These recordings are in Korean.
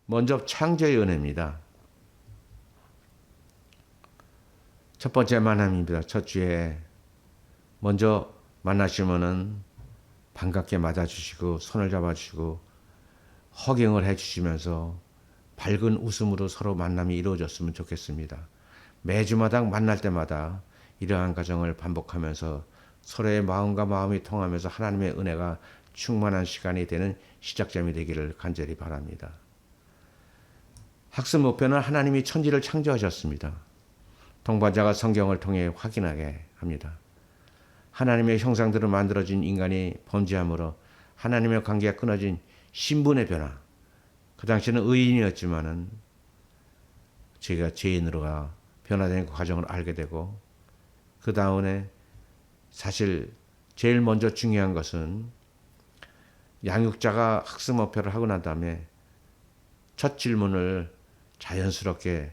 먼저 창조의 은혜입니다. 첫 번째 만남입니다. 첫 주에 먼저 만나시면은 반갑게 맞아주시고 손을 잡아주시고 허경을 해주시면서 밝은 웃음으로 서로 만남이 이루어졌으면 좋겠습니다. 매주마다 만날 때마다 이러한 과정을 반복하면서 서로의 마음과 마음이 통하면서 하나님의 은혜가 충만한 시간이 되는 시작점이 되기를 간절히 바랍니다. 학습 목표는 하나님이 천지를 창조하셨습니다. 동반자가 성경을 통해 확인하게 합니다. 하나님의 형상대로 만들어진 인간이 범죄함으로 하나님의 관계가 끊어진 신분의 변화. 그 당시에는 의인이었지만은 제가 죄인으로가 변화된 그 과정을 알게 되고 그 다음에 사실 제일 먼저 중요한 것은 양육자가 학습 목표를 하고 난 다음에 첫 질문을 자연스럽게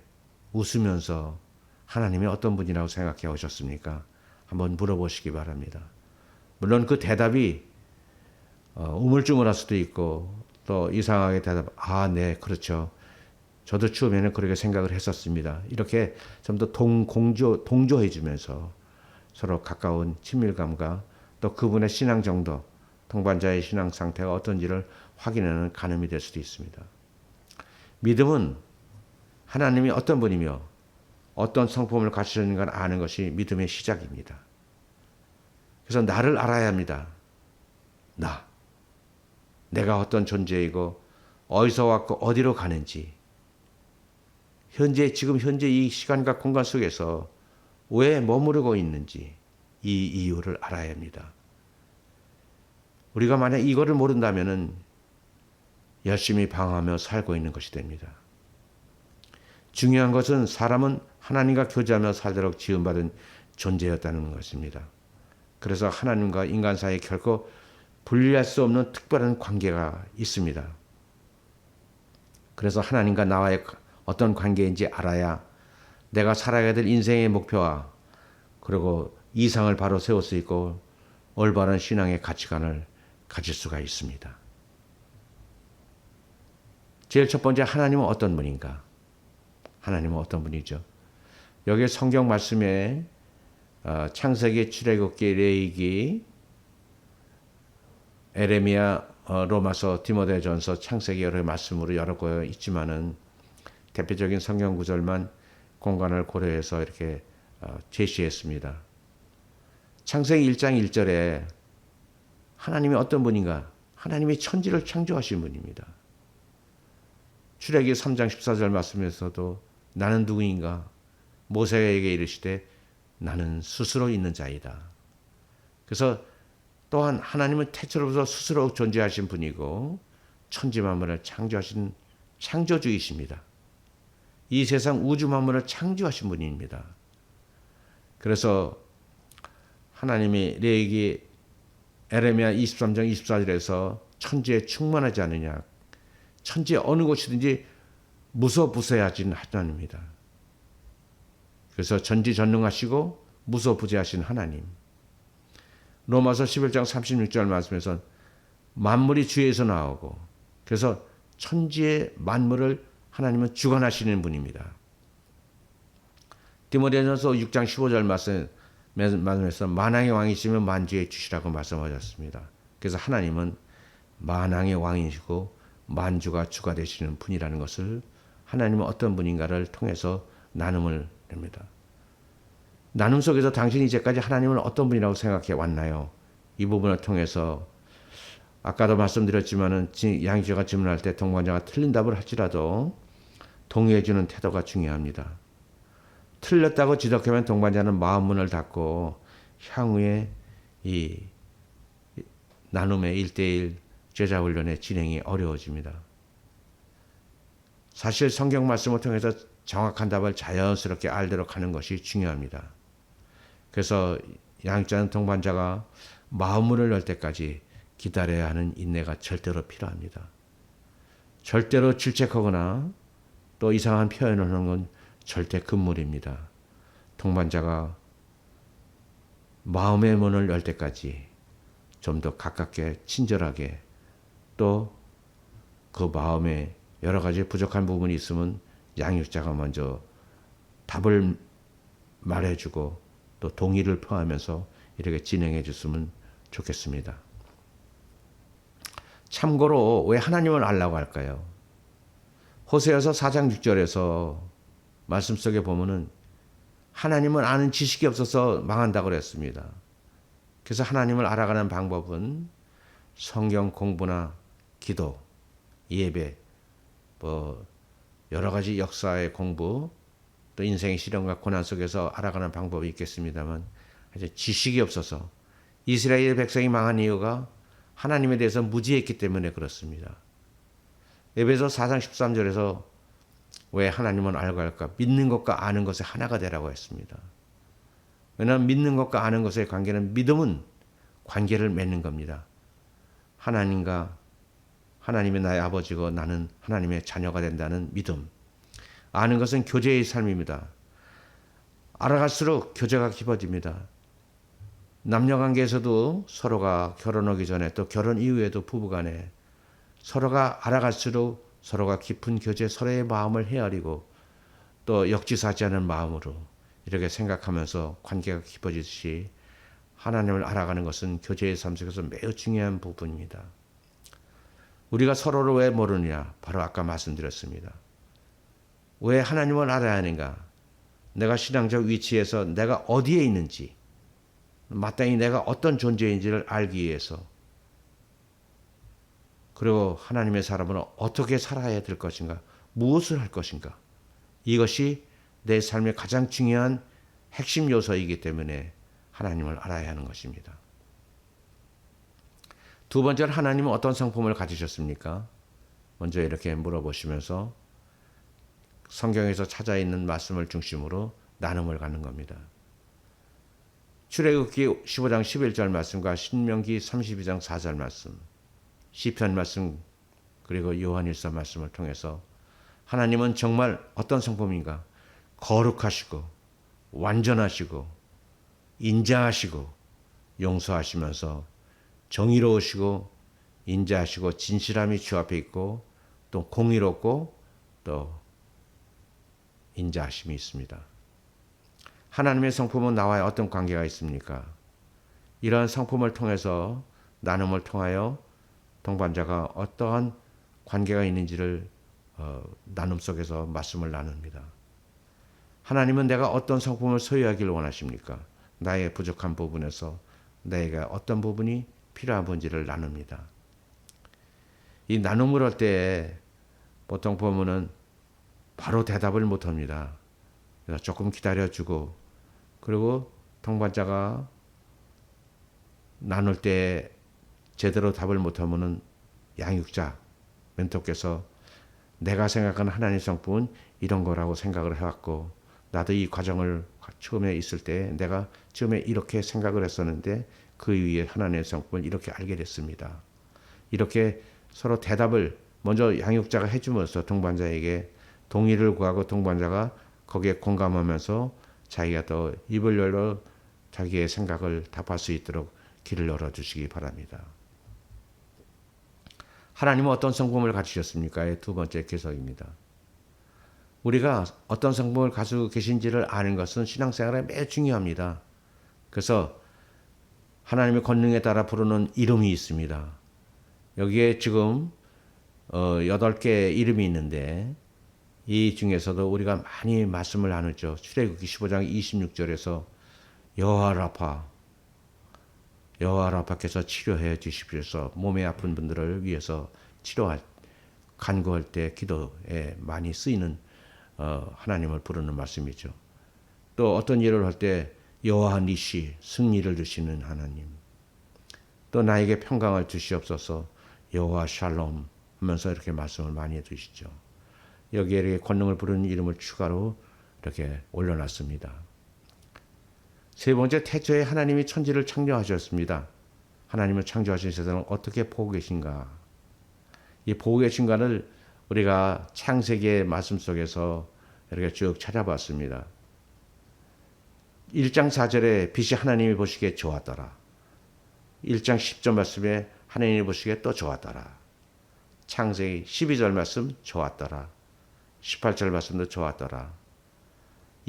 웃으면서 하나님이 어떤 분이라고 생각해 오셨습니까? 한번 물어보시기 바랍니다. 물론 그 대답이 우물쭈물할 수도 있고 또 이상하게 네, 그렇죠. 저도 처음에는 그렇게 생각을 했었습니다. 이렇게 좀 더 동조해 주면서 서로 가까운 친밀감과 또 그분의 신앙 정도, 동반자의 신앙 상태가 어떤지를 확인하는 간음이 될 수도 있습니다. 믿음은 하나님이 어떤 분이며 어떤 성품을 가지셨는가를 아는 것이 믿음의 시작입니다. 그래서 나를 알아야 합니다. 내가 어떤 존재이고 어디서 왔고 어디로 가는지 지금 현재 이 시간과 공간 속에서 왜 머무르고 있는지 이 이유를 알아야 합니다. 우리가 만약 이거를 모른다면 열심히 방황하며 살고 있는 것이 됩니다. 중요한 것은 사람은 하나님과 교제하며 살도록 지음받은 존재였다는 것입니다. 그래서 하나님과 인간 사이에 결코 분리할 수 없는 특별한 관계가 있습니다. 그래서 하나님과 나와의 어떤 관계인지 알아야 내가 살아야 될 인생의 목표와 그리고 이상을 바로 세울 수 있고 올바른 신앙의 가치관을 가질 수가 있습니다. 제일 첫 번째, 하나님은 어떤 분인가? 하나님은 어떤 분이죠? 여기 성경 말씀에 창세기, 출애굽기, 레위기, 에레미야, 로마서, 디모데전서, 창세기 여러 말씀으로 여러 거 있지만은 대표적인 성경 구절만 공간을 고려해서 이렇게 제시했습니다. 창세기 1장 1절에 하나님이 어떤 분인가? 하나님이 천지를 창조하신 분입니다. 출애굽기 3장 14절 말씀에서도 나는 누구인가? 모세에게 이르시되 나는 스스로 있는 자이다. 그래서 또한 하나님은 태초로부터 스스로 존재하신 분이고 천지 만물을 창조하신 창조주이십니다. 이 세상 우주 만물을 창조하신 분입니다. 그래서 하나님이 레위기 에레미야 23장 24절에서 천지에 충만하지 않느냐, 천지의 어느 곳이든지 무소부재하신 하나님입니다. 그래서 전지전능하시고 무소부재하신 하나님. 로마서 11장 36절 말씀에서 만물이 주에서 나오고 그래서 천지의 만물을 하나님은 주관하시는 분입니다. 디모데전서 6장 15절 말씀에서 만왕의 왕이시면 만주의 주시라고 말씀하셨습니다. 그래서 하나님은 만왕의 왕이시고 만주가 주가 되시는 분이라는 것을 하나님은 어떤 분인가를 통해서 나눔을 합니다. 나눔 속에서 당신이 이제까지 하나님을 어떤 분이라고 생각해 왔나요? 이 부분을 통해서 아까도 말씀드렸지만은 양육자가 질문할 때 동반자가 틀린 답을 할지라도 동의해 주는 태도가 중요합니다. 틀렸다고 지적하면 동반자는 마음 문을 닫고 향후에 이 나눔의 1대1 제자 훈련의 진행이 어려워집니다. 사실 성경 말씀을 통해서 정확한 답을 자연스럽게 알도록 하는 것이 중요합니다. 그래서 양육자는 동반자가 마음문을 열 때까지 기다려야 하는 인내가 절대로 필요합니다. 절대로 질책하거나 또 이상한 표현을 하는 건 절대 금물입니다. 동반자가 마음의 문을 열 때까지 좀 더 가깝게 친절하게 또 그 마음에 여러 가지 부족한 부분이 있으면 양육자가 먼저 답을 말해주고 또 동의를 표하면서 이렇게 진행해 줬으면 좋겠습니다. 참고로 왜 하나님을 알라고 할까요? 호세아서 4장 6절에서 말씀 속에 보면은 하나님을 아는 지식이 없어서 망한다고 그랬습니다. 그래서 하나님을 알아가는 방법은 성경 공부나 기도, 예배, 뭐 여러 가지 역사의 공부, 또 인생의 시련과 고난 속에서 알아가는 방법이 있겠습니다만 지식이 없어서 이스라엘 백성이 망한 이유가 하나님에 대해서 무지했기 때문에 그렇습니다. 에베소 4장 13절에서 왜 하나님을 알고 할까? 믿는 것과 아는 것의 하나가 되라고 했습니다. 왜냐하면 믿는 것과 아는 것의 관계는 믿음은 관계를 맺는 겁니다. 하나님과 하나님이 나의 아버지고 나는 하나님의 자녀가 된다는 믿음. 아는 것은 교제의 삶입니다. 알아갈수록 교제가 깊어집니다. 남녀관계에서도 서로가 결혼하기 전에 또 결혼 이후에도 부부간에 서로가 알아갈수록 서로가 깊은 교제, 서로의 마음을 헤아리고 또 역지사지 않은 마음으로 이렇게 생각하면서 관계가 깊어지듯이 하나님을 알아가는 것은 교제의 삶 속에서 매우 중요한 부분입니다. 우리가 서로를 왜 모르느냐? 바로 아까 말씀드렸습니다. 왜 하나님을 알아야 하는가? 내가 신앙적 위치에서 내가 어디에 있는지, 마땅히 내가 어떤 존재인지를 알기 위해서, 그리고 하나님의 사람은 어떻게 살아야 될 것인가, 무엇을 할 것인가, 이것이 내 삶의 가장 중요한 핵심 요소이기 때문에 하나님을 알아야 하는 것입니다. 두 번째로 하나님은 어떤 성품을 가지셨습니까? 먼저 이렇게 물어보시면서 성경에서 찾아 있는 말씀을 중심으로 나눔을 갖는 겁니다. 출애굽기 15장 11절 말씀과 신명기 32장 4절 말씀, 시편 말씀, 그리고 요한일서 말씀을 통해서 하나님은 정말 어떤 성품인가? 거룩하시고 완전하시고 인자하시고 용서하시면서 정의로우시고 인자하시고 진실함이 주 앞에 있고 또 공의롭고 또 인자하심이 있습니다. 하나님의 성품은 나와의 어떤 관계가 있습니까? 이러한 성품을 통해서 나눔을 통하여 동반자가 어떠한 관계가 있는지를 나눔 속에서 말씀을 나눕니다. 하나님은 내가 어떤 성품을 소유하기를 원하십니까? 나의 부족한 부분에서 내가 어떤 부분이 필요한 건지를 나눕니다. 이 나눔을 할 때 보통 보면은 바로 대답을 못합니다. 그래서 조금 기다려주고 그리고 동반자가 나눌 때 제대로 답을 못하면은 양육자, 멘토께서 내가 생각하는 하나님의 성품은 이런 거라고 생각을 해왔고 나도 이 과정을 처음에 있을 때 내가 처음에 이렇게 생각을 했었는데 그 위에 하나님의 성품을 이렇게 알게 됐습니다. 이렇게 서로 대답을 먼저 양육자가 해주면서 동반자에게 동의를 구하고 동반자가 거기에 공감하면서 자기가 또 입을 열어 자기의 생각을 답할 수 있도록 길을 열어주시기 바랍니다. 하나님은 어떤 성품을 가지셨습니까? 두 번째 개석입니다. 우리가 어떤 성품을 가지고 계신지를 아는 것은 신앙생활에 매우 중요합니다. 그래서 하나님의 권능에 따라 부르는 이름이 있습니다. 여기에 지금 8개의 이름이 있는데 이 중에서도 우리가 많이 말씀을 나누죠. 출애굽기 15장 26절에서 여호와 라파께서 치료해 주십시오. 몸에 아픈 분들을 위해서 간구할 때 기도에 많이 쓰이는 하나님을 부르는 말씀이죠. 또 어떤 일을 할 때 여호와 니시, 승리를 주시는 하나님. 또 나에게 평강을 주시옵소서 여호와 샬롬 하면서 이렇게 말씀을 많이 해주시죠. 여기에 이렇게 권능을 부르는 이름을 추가로 이렇게 올려놨습니다. 세 번째, 태초에 하나님이 천지를 창조하셨습니다. 하나님을 창조하신 세상을 어떻게 보고 계신가? 이 보고 계신가를 우리가 창세기의 말씀 속에서 이렇게 쭉 찾아봤습니다. 1장 4절에 빛이 하나님이 보시기에 좋았더라. 1장 10절 말씀에 하나님이 보시기에 또 좋았더라. 창세기 12절 말씀 좋았더라. 18절 말씀도 좋았더라.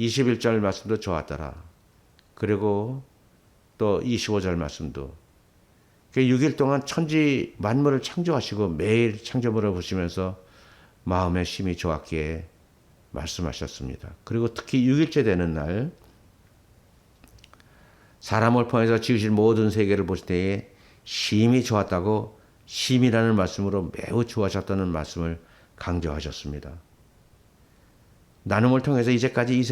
21절 말씀도 좋았더라. 그리고 또 25절 말씀도 6일 동안 천지 만물을 창조하시고 매일 창조물을 보시면서 마음에 심히 좋았기에 말씀하셨습니다. 그리고 특히 6일째 되는 날 사람을 포함해서 지으실 모든 세계를 보실 때에 심히 좋았다고 심이라는 말씀으로 매우 좋아하셨다는 말씀을 강조하셨습니다. 나눔을 통해서 이제까지 이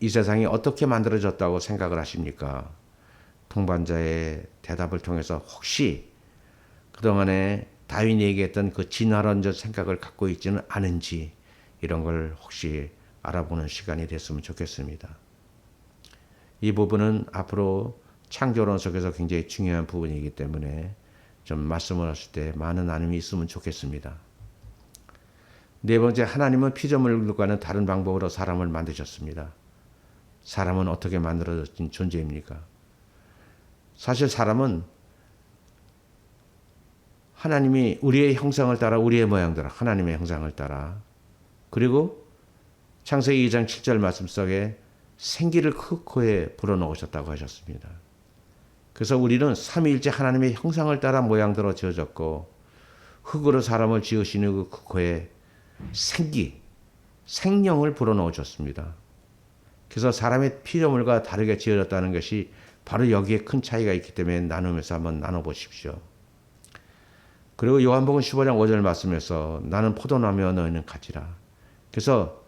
세상이 어떻게 만들어졌다고 생각을 하십니까? 통반자의 대답을 통해서 혹시 그동안에 다윈이 얘기했던 그 진화론적 생각을 갖고 있지는 않은지 이런 걸 혹시 알아보는 시간이 됐으면 좋겠습니다. 이 부분은 앞으로 창조론 속에서 굉장히 중요한 부분이기 때문에 좀 말씀을 하실 때 많은 나눔이 있으면 좋겠습니다. 네 번째, 하나님은 피조물과는 다른 방법으로 사람을 만드셨습니다. 사람은 어떻게 만들어진 존재입니까? 사실 사람은 하나님이 우리의 형상을 따라 우리의 모양대로 하나님의 형상을 따라 그리고 창세기 2장 7절 말씀 속에 생기를 그 코에 불어넣으셨다고 하셨습니다. 그래서 우리는 삼위일체 하나님의 형상을 따라 모양대로 지어졌고 흙으로 사람을 지으시는 그 코에 생명을 불어넣으셨습니다. 그래서 사람의 피조물과 다르게 지어졌다는 것이 바로 여기에 큰 차이가 있기 때문에 나누면서 한번 나눠보십시오. 그리고 요한복음 15장 5절 말씀에서 나는 포도나무여 너희는 가지라. 그래서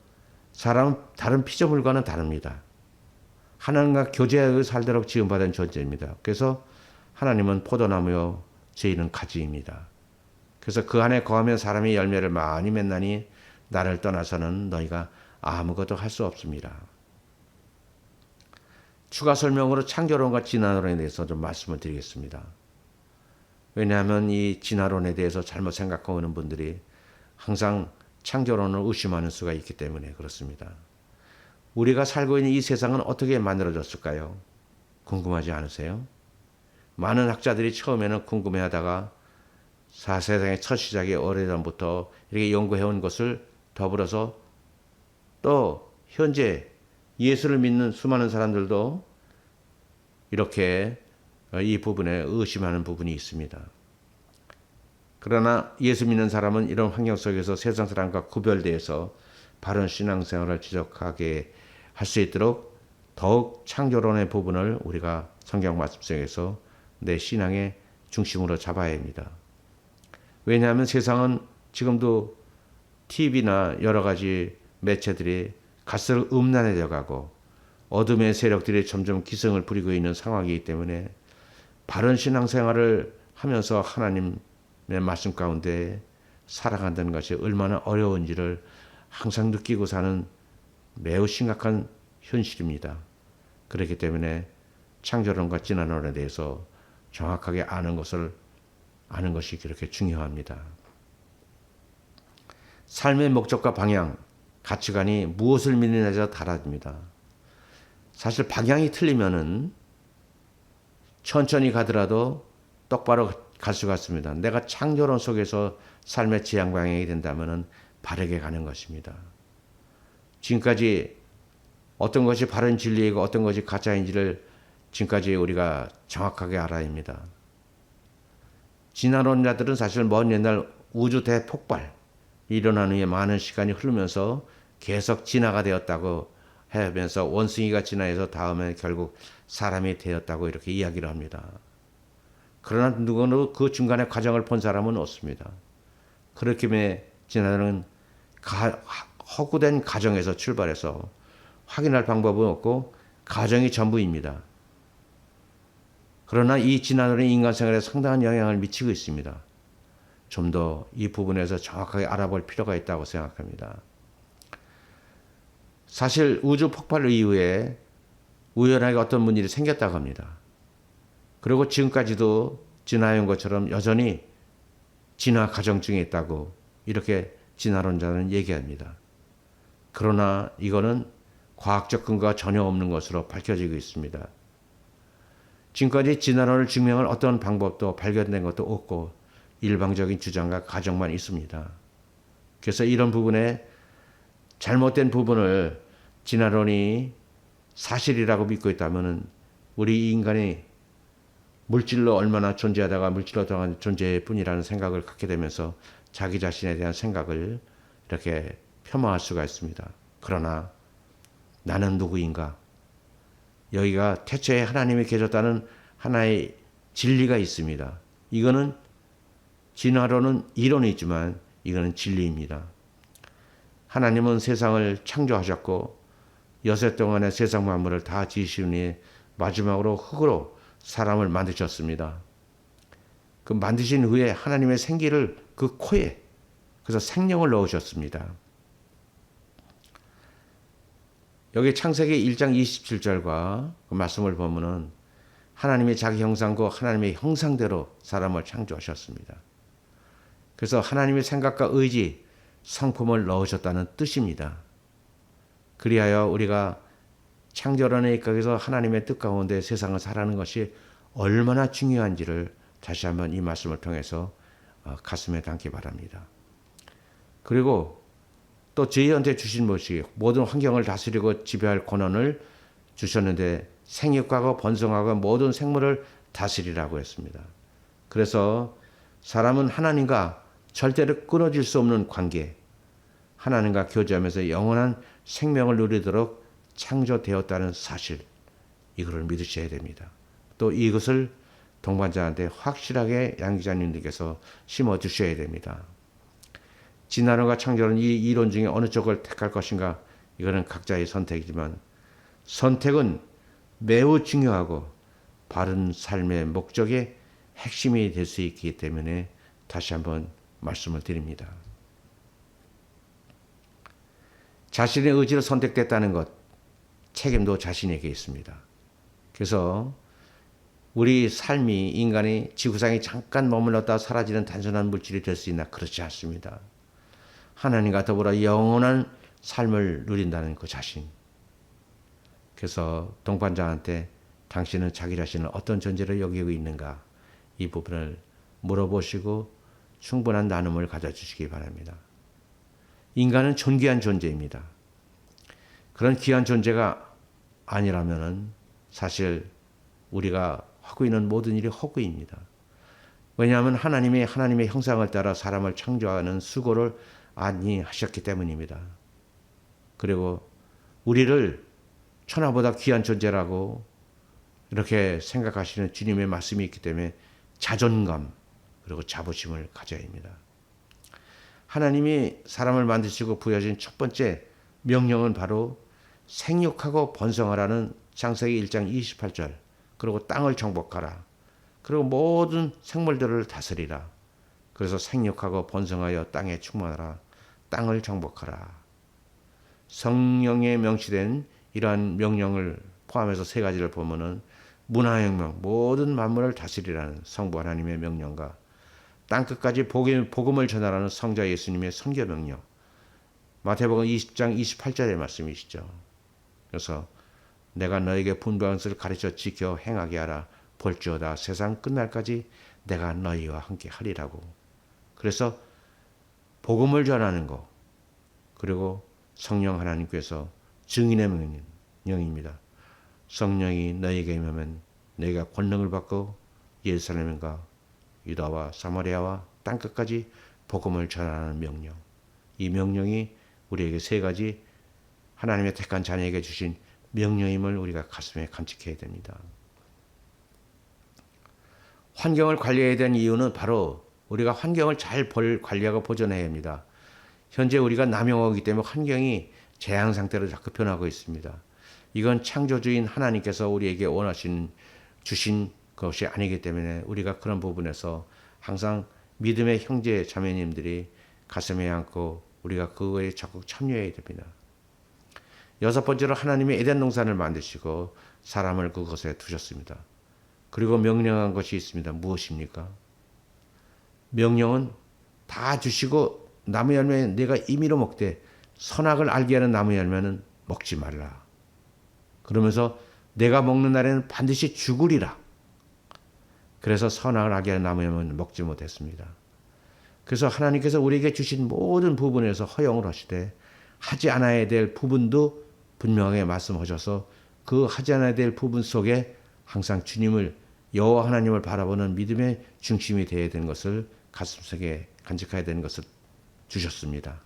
사람은 다른 피조물과는 다릅니다. 하나님과 교제하여 살도록 지음받은 존재입니다. 그래서 하나님은 포도나무여 저희는 가지입니다. 그래서 그 안에 거하면 사람이 열매를 많이 맺나니 나를 떠나서는 너희가 아무것도 할 수 없습니다. 추가 설명으로 창조론과 진화론에 대해서 좀 말씀을 드리겠습니다. 왜냐하면 이 진화론에 대해서 잘못 생각하고 있는 분들이 항상 창조론을 의심하는 수가 있기 때문에 그렇습니다. 우리가 살고 있는 이 세상은 어떻게 만들어졌을까요? 궁금하지 않으세요? 많은 학자들이 처음에는 궁금해하다가 세상의 첫 시작이 오래전부터 이렇게 연구해온 것을 더불어서 또 현재 예수를 믿는 수많은 사람들도 이렇게 이 부분에 의심하는 부분이 있습니다. 그러나 예수 믿는 사람은 이런 환경 속에서 세상 사람과 구별되어서 바른 신앙생활을 지속하게 할 수 있도록 더욱 창조론의 부분을 우리가 성경 말씀 속에서 내 신앙의 중심으로 잡아야 합니다. 왜냐하면 세상은 지금도 TV나 여러 가지 매체들이 갈수록 음란해져 가고 어둠의 세력들이 점점 기승을 부리고 있는 상황이기 때문에 바른 신앙생활을 하면서 하나님의 말씀 가운데 살아간다는 것이 얼마나 어려운지를 항상 느끼고 사는 매우 심각한 현실입니다. 그렇기 때문에 창조론과 진화론에 대해서 정확하게 아는 것이 그렇게 중요합니다. 삶의 목적과 방향, 가치관이 무엇을 믿느냐에 달라집니다. 사실 방향이 틀리면은 천천히 가더라도 똑바로 갈 수가 있습니다. 내가 창조론 속에서 삶의 지향 방향이 된다면은 바르게 가는 것입니다. 지금까지 어떤 것이 바른 진리이고 어떤 것이 가짜인지를 지금까지 우리가 정확하게 알아야 합니다. 진화론자들은 사실 먼 옛날 우주 대폭발 일어난 후에 많은 시간이 흐르면서 계속 진화가 되었다고 하면서 원숭이가 진화해서 다음에 결국 사람이 되었다고 이렇게 이야기를 합니다. 그러나 누구도 그 중간에 과정을 본 사람은 없습니다. 그렇기 때문에 진화론은 허구된 가정에서 출발해서 확인할 방법은 없고 가정이 전부입니다. 그러나 이 진화론이 인간 생활에 상당한 영향을 미치고 있습니다. 좀 더 이 부분에서 정확하게 알아볼 필요가 있다고 생각합니다. 사실 우주 폭발 이후에 우연하게 어떤 일이 생겼다고 합니다. 그리고 지금까지도 진화해온 것처럼 여전히 진화 과정 중에 있다고 이렇게 진화론자는 얘기합니다. 그러나 이거는 과학적 근거가 전혀 없는 것으로 밝혀지고 있습니다. 지금까지 진화론을 증명할 어떤 방법도 발견된 것도 없고 일방적인 주장과 가정만 있습니다. 그래서 이런 부분에 잘못된 부분을 진화론이 사실이라고 믿고 있다면 우리 인간이 물질로 얼마나 존재하다가 물질로 들어간 존재일 뿐이라는 생각을 갖게 되면서 자기 자신에 대한 생각을 이렇게 폄하할 수가 있습니다. 그러나 나는 누구인가? 여기가 태초에 하나님이 계셨다는 하나의 진리가 있습니다. 이거는 진화론은 이론이지만 이거는 진리입니다. 하나님은 세상을 창조하셨고 여세 동안의 세상 만물을 다 지으신 후에 마지막으로 흙으로 사람을 만드셨습니다. 그 만드신 후에 하나님의 생기를 그 코에, 그래서 생명을 넣으셨습니다. 여기 창세기 1장 27절과 그 말씀을 보면은 하나님이 자기 형상과 하나님의 형상대로 사람을 창조하셨습니다. 그래서 하나님의 생각과 의지, 성품을 넣으셨다는 뜻입니다. 그리하여 우리가 창조론에 입각해서 하나님의 뜻 가운데 세상을 살아가는 것이 얼마나 중요한지를 다시 한번 이 말씀을 통해서 가슴에 담기 바랍니다. 그리고 또 저희한테 주신 것이 모든 환경을 다스리고 지배할 권한을 주셨는데 생육하고 번성하고 모든 생물을 다스리라고 했습니다. 그래서 사람은 하나님과 절대로 끊어질 수 없는 관계, 하나님과 교제하면서 영원한 생명을 누리도록 창조되었다는 사실, 이거를 믿으셔야 됩니다. 또 이것을 동반자한테 확실하게 양 기자님들께서 심어주셔야 됩니다. 진화론과 창조론 이 이론 중에 어느 쪽을 택할 것인가, 이거는 각자의 선택이지만 선택은 매우 중요하고 바른 삶의 목적의 핵심이 될 수 있기 때문에 다시 한번 말씀을 드립니다. 자신의 의지로 선택됐다는 것, 책임도 자신에게 있습니다. 그래서 우리 삶이, 인간이 지구상에 잠깐 머물렀다 사라지는 단순한 물질이 될 수 있나? 그렇지 않습니다. 하나님과 더불어 영원한 삶을 누린다는 그 자신. 그래서 동반자한테 당신은 자기 자신을 어떤 존재로 여기고 있는가? 이 부분을 물어보시고 충분한 나눔을 가져주시기 바랍니다. 인간은 존귀한 존재입니다. 그런 귀한 존재가 아니라면은 사실 우리가 하고 있는 모든 일이 허구입니다. 왜냐하면 하나님의 형상을 따라 사람을 창조하는 수고를 많이 하셨기 때문입니다. 그리고 우리를 천하보다 귀한 존재라고 이렇게 생각하시는 주님의 말씀이 있기 때문에 자존감 그리고 자부심을 가져야 합니다. 하나님이 사람을 만드시고 부여진 첫 번째 명령은 바로 생육하고 번성하라는 창세기 1장 28절, 그리고 땅을 정복하라, 그리고 모든 생물들을 다스리라. 그래서 생육하고 번성하여 땅에 충만하라, 땅을 정복하라. 성령에 명시된 이러한 명령을 포함해서 세 가지를 보면은 문화혁명, 모든 만물을 다스리라는 성부 하나님의 명령과 땅끝까지 복음을 전하라는 성자 예수님의 선교 명령, 마태복음 20장 28절의 말씀이시죠. 그래서 내가 너에게 분부한 것을 가르쳐 지켜 행하게 하라. 볼지어다 세상 끝날까지 내가 너희와 함께 하리라고. 그래서 복음을 전하는 것, 그리고 성령 하나님께서 증인의 명령입니다. 성령이 너희에게 임하면 너희가 권능을 받고 예루살렘과 유다와 사마리아와 땅끝까지 복음을 전하는 명령. 이 명령이 우리에게 세 가지 하나님의 택한 자녀에게 주신 명령임을 우리가 가슴에 간직해야 됩니다. 환경을 관리해야 되는 이유는 바로 우리가 환경을 잘 관리하고 보존해야 합니다. 현재 우리가 남용하기 때문에 환경이 재앙 상태로 자꾸 변하고 있습니다. 이건 창조주인 하나님께서 우리에게 주신 것이 아니기 때문에 우리가 그런 부분에서 항상 믿음의 형제 자매님들이 가슴에 안고 우리가 그거에 적극 참여해야 됩니다. 여섯 번째로 하나님이 에덴 동산을 만드시고 사람을 그곳에 두셨습니다. 그리고 명령한 것이 있습니다. 무엇입니까? 명령은 다 주시고 나무 열매 내가 임의로 먹되 선악을 알게 하는 나무 열매는 먹지 말라. 그러면서 내가 먹는 날에는 반드시 죽으리라. 그래서 선악을 알게 하는 나무 열매는 먹지 못했습니다. 그래서 하나님께서 우리에게 주신 모든 부분에서 허용을 하시되 하지 않아야 될 부분도 분명하게 말씀하셔서 그 하지 않아야 될 부분 속에 항상 주님을 여호와 하나님을 바라보는 믿음의 중심이 되어야 되는 것을 가슴속에 간직해야 되는 것을 주셨습니다.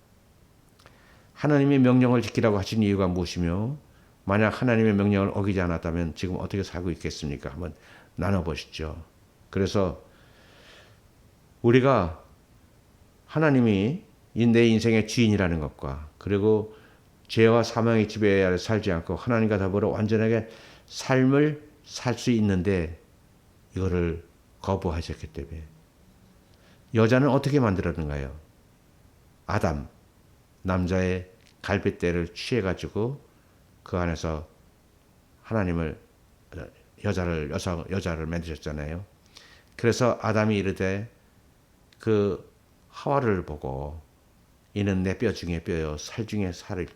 하나님의 명령을 지키라고 하신 이유가 무엇이며 만약 하나님의 명령을 어기지 않았다면 지금 어떻게 살고 있겠습니까? 한번 나눠보시죠. 그래서 우리가 하나님이 내 인생의 주인이라는 것과 그리고 죄와 사망의 지배 아래 살지 않고 하나님과 더불어 완전하게 삶을 살 수 있는데 이거를 거부하셨기 때문에 여자는 어떻게 만들었는가요? 아담, 남자의 갈빗대를 취해가지고 그 안에서 하나님을 여자를 만드셨잖아요. 그래서 아담이 이르되 그 하와를 보고 이는 내 뼈 중에 뼈요 살 중에 살을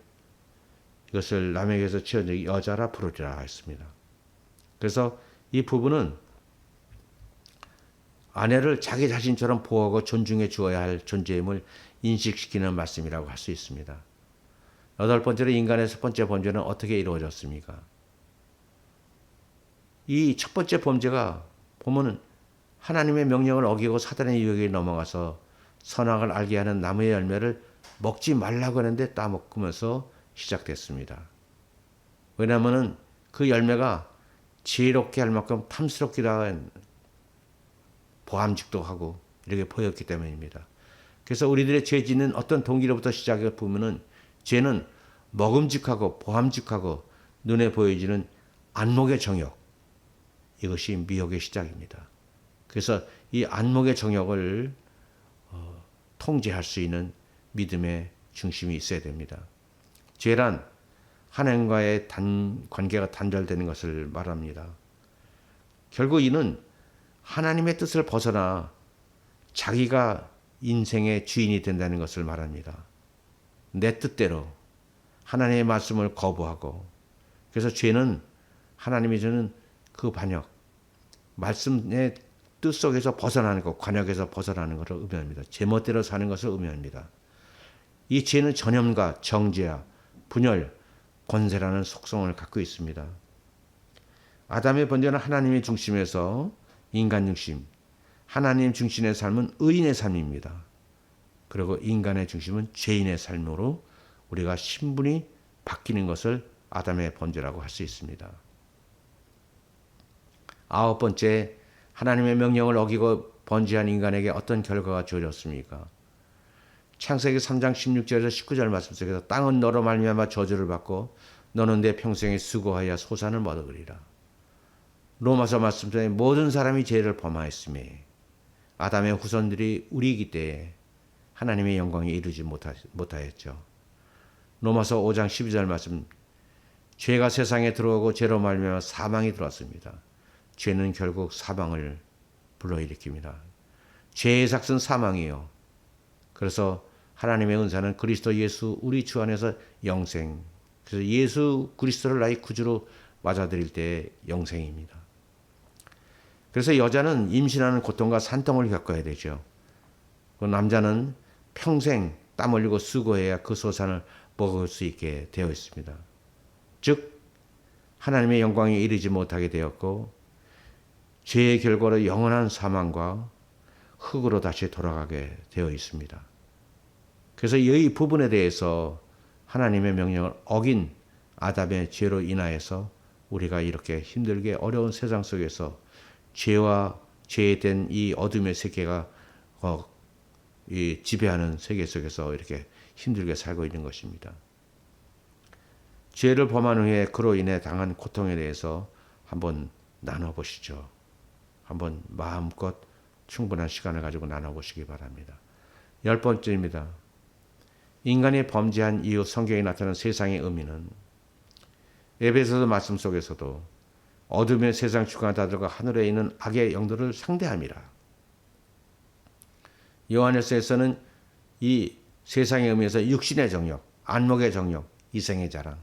이것을 남에게서 지은 여자라 부르리라 했습니다. 그래서 이 부분은 아내를 자기 자신처럼 보호하고 존중해 주어야 할 존재임을 인식시키는 말씀이라고 할 수 있습니다. 여덟 번째로 인간의 첫 번째 범죄는 어떻게 이루어졌습니까? 이 첫 번째 범죄가 보면은 하나님의 명령을 어기고 사단의 유혹에 넘어가서 선악을 알게 하는 나무의 열매를 먹지 말라고 하는데 따먹으면서 시작됐습니다. 왜냐하면 그 열매가 지혜롭게 할 만큼 탐스럽기도 한 보암직도 하고 이렇게 보였기 때문입니다. 그래서 우리들의 죄 짓는 어떤 동기로부터 시작해 보면은 죄는 먹음직하고 보암직하고 눈에 보여지는 안목의 정욕 이것이 미혹의 시작입니다. 그래서 이 안목의 정욕을 통제할 수 있는 믿음의 중심이 있어야 됩니다. 죄란 하나님과의 관계가 단절되는 것을 말합니다. 결국 이는 하나님의 뜻을 벗어나 자기가 인생의 주인이 된다는 것을 말합니다. 내 뜻대로 하나님의 말씀을 거부하고 그래서 죄는 하나님이 주는 그 반역, 말씀의 뜻 속에서 벗어나는 것, 관역에서 벗어나는 것을 의미합니다. 제멋대로 사는 것을 의미합니다. 이 죄는 전염과 정죄와 분열, 권세라는 속성을 갖고 있습니다. 아담의 번제는 하나님의 중심에서 인간 중심, 하나님 중심의 삶은 의인의 삶입니다. 그리고 인간의 중심은 죄인의 삶으로 우리가 신분이 바뀌는 것을 아담의 번제라고 할 수 있습니다. 아홉 번째, 하나님의 명령을 어기고 번제한 인간에게 어떤 결과가 주어졌습니까? 창세기 3장 16절에서 19절 말씀 속에서 땅은 너로 말미암아 저주를 받고 너는 내 평생에 수고하여 소산을 얻으리라. 로마서 말씀 중에 모든 사람이 죄를 범하였으니 아담의 후손들이 우리이기 때에 하나님의 영광에 이르지 못하였죠. 로마서 5장 12절 말씀 죄가 세상에 들어오고 죄로 말미암아 사망이 들어왔습니다. 죄는 결국 사망을 불러일으킵니다. 죄의 삭은 사망이요. 그래서 하나님의 은사는 그리스도 예수 우리 주 안에서 영생. 그래서 예수 그리스도를 나의 구주로 맞아들일 때의 영생입니다. 그래서 여자는 임신하는 고통과 산통을 겪어야 되죠. 그 남자는 평생 땀 흘리고 수고해야 그 소산을 먹을 수 있게 되어 있습니다. 즉 하나님의 영광에 이르지 못하게 되었고 죄의 결과로 영원한 사망과 흙으로 다시 돌아가게 되어 있습니다. 그래서 이 부분에 대해서 하나님의 명령을 어긴 아담의 죄로 인하여서 우리가 이렇게 힘들게 어려운 세상 속에서 죄와 죄에 된 이 어둠의 세계가 이 지배하는 세계 속에서 이렇게 힘들게 살고 있는 것입니다. 죄를 범한 후에 그로 인해 당한 고통에 대해서 한번 나눠보시죠. 한번 마음껏 충분한 시간을 가지고 나눠보시기 바랍니다. 10번째입니다. 인간이 범죄한 이후 성경에 나타난 세상의 의미는 에베소서 말씀 속에서도 어둠의 세상 주관 자들과 하늘에 있는 악의 영들을 상대함이라. 요한일서에서는 이 세상의 의미에서 육신의 정욕, 안목의 정욕, 이생의 자랑.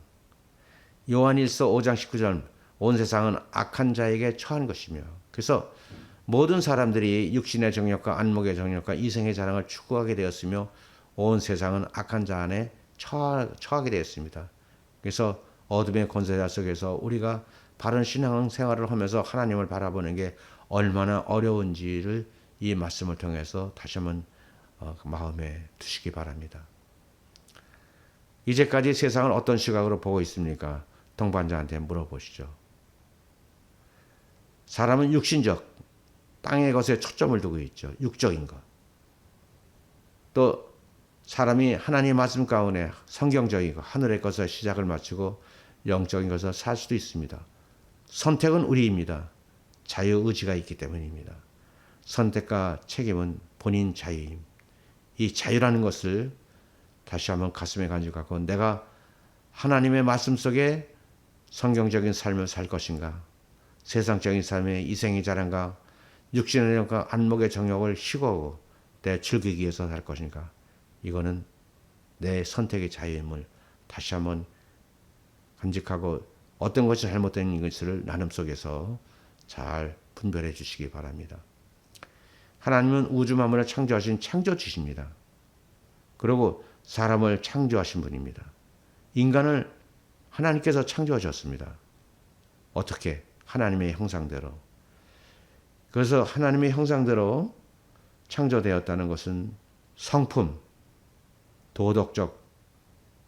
요한일서 5장 19절 온 세상은 악한 자에게 처한 것이며 그래서 모든 사람들이 육신의 정욕과 안목의 정욕과 이생의 자랑을 추구하게 되었으며 온 세상은 악한 자 안에 처하게 되었습니다. 그래서 어둠의 권세자 속에서 우리가 바른 신앙 생활을 하면서 하나님을 바라보는 게 얼마나 어려운지를 이 말씀을 통해서 다시 한번 마음에 두시기 바랍니다. 이제까지 세상을 어떤 시각으로 보고 있습니까? 동반자한테 물어보시죠. 사람은 육신적, 땅의 것에 초점을 두고 있죠. 육적인 것. 또 사람이 하나님의 말씀 가운데 성경적인 것, 하늘의 것에 시작을 마치고 영적인 것을 살 수도 있습니다. 선택은 우리입니다. 자유의지가 있기 때문입니다. 선택과 책임은 본인 자유임. 이 자유라는 것을 다시 한번 가슴에 간직하고 내가 하나님의 말씀 속에 성경적인 삶을 살 것인가, 세상적인 삶의 이생의 자랑과 육신의 정욕과 안목의 정욕을 희고하고 내 즐기기 위해서 살 것인가, 이거는 내 선택의 자유임을 다시 한번 간직하고 어떤 것이 잘못된 것을 나눔 속에서 잘 분별해 주시기 바랍니다. 하나님은 우주 만물을 창조하신 창조주십니다. 그리고 사람을 창조하신 분입니다. 인간을 하나님께서 창조하셨습니다. 어떻게? 하나님의 형상대로. 그래서 하나님의 형상대로 창조되었다는 것은 성품, 도덕적,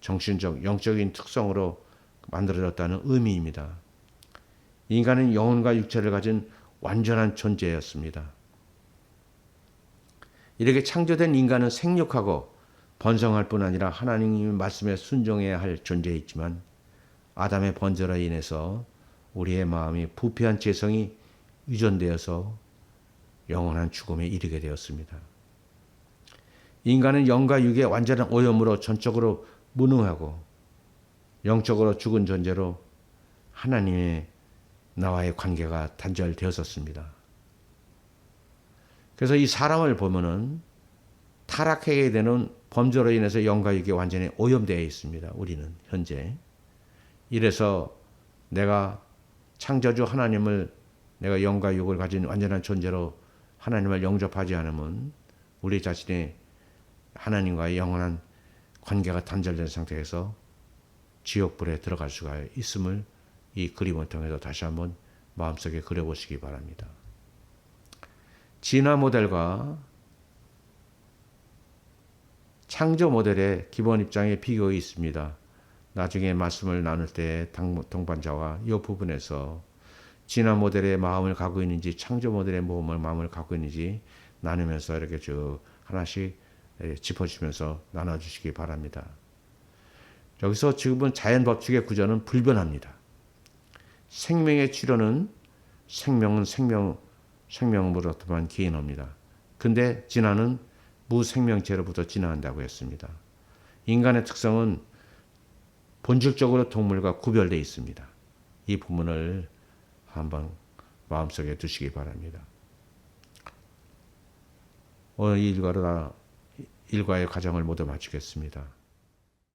정신적, 영적인 특성으로 만들어졌다는 의미입니다. 인간은 영혼과 육체를 가진 완전한 존재였습니다. 이렇게 창조된 인간은 생육하고 번성할 뿐 아니라 하나님의 말씀에 순종해야 할 존재이지만 아담의 번제로 인해서 우리의 마음이 부패한 죄성이 유전되어서 영원한 죽음에 이르게 되었습니다. 인간은 영과 육의 완전한 오염으로 전적으로 무능하고 영적으로 죽은 존재로 하나님의 나와의 관계가 단절되었었습니다. 그래서 이 사람을 보면은 타락하게 되는 범죄로 인해서 영과 육이 완전히 오염되어 있습니다. 우리는 현재. 이래서 내가 창조주 하나님을, 내가 영과 육을 가진 완전한 존재로 하나님을 영접하지 않으면 우리 자신이 하나님과의 영원한 관계가 단절된 상태에서 지옥불에 들어갈 수가 있음을 이 그림을 통해서 다시 한번 마음속에 그려보시기 바랍니다. 진화 모델과 창조 모델의 기본 입장에 비교가 있습니다. 나중에 말씀을 나눌 때 동반자와 이 부분에서 진화 모델의 마음을 갖고 있는지 창조 모델의 마음을 갖고 있는지 나누면서 이렇게 쭉 하나씩 짚어주시면서 나눠주시기 바랍니다. 여기서 지금은 자연 법칙의 구조는 불변합니다. 생명의 출현은 생명은 생명으로부터만 기인합니다. 근데 진화는 무생명체로부터 진화한다고 했습니다. 인간의 특성은 본질적으로 동물과 구별되어 있습니다. 이 부분을 한번 마음속에 두시기 바랍니다. 오늘 이 일과의 과정을 모두 마치겠습니다.